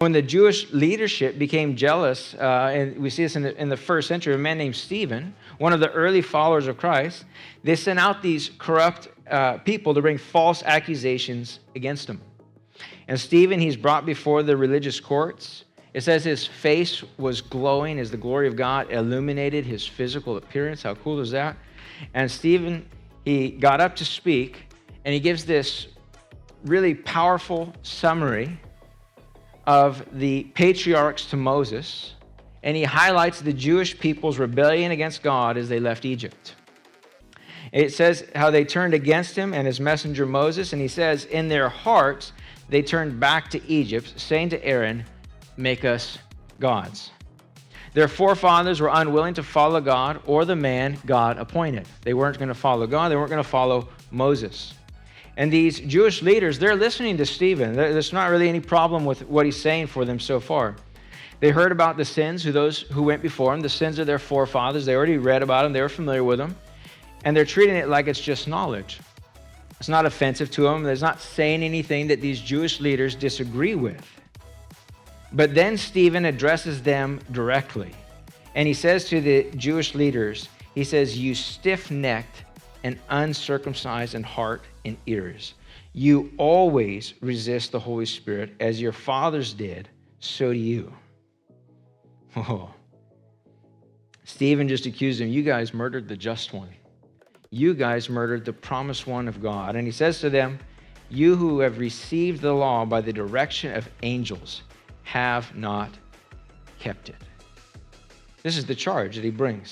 When the Jewish leadership became jealous, and we see this in the first century, a man named Stephen, one of the early followers of Christ, they sent out these corrupt people to bring false accusations against him. And Stephen, he's brought before the religious courts. It says his face was glowing as the glory of God illuminated his physical appearance. How cool is that? And Stephen, he got up to speak, and he gives this really powerful summary of the patriarchs to Moses, and he highlights the Jewish people's rebellion against God as they left Egypt. It says how they turned against him and his messenger Moses, and he says, in their hearts they turned back to Egypt, saying to Aaron, make us gods. Their forefathers were unwilling to follow God or the man God appointed. They weren't going to follow God. They weren't going to follow Moses. And these Jewish leaders, they're listening to Stephen. There's not really any problem with what he's saying for them so far. They heard about the sins of those who went before him, the sins of their forefathers. They already read about them. They were familiar with them. And they're treating it like it's just knowledge. It's not offensive to them. They're not saying anything that these Jewish leaders disagree with. But then Stephen addresses them directly. And he says to the Jewish leaders, he says, you stiff-necked and uncircumcised in heart and ears. You always resist the Holy Spirit as your fathers did, so do you. Oh. Stephen just accused them, you guys murdered the just one. You guys murdered the promised one of God. And he says to them, you who have received the law by the direction of angels have not kept it. This is the charge that he brings.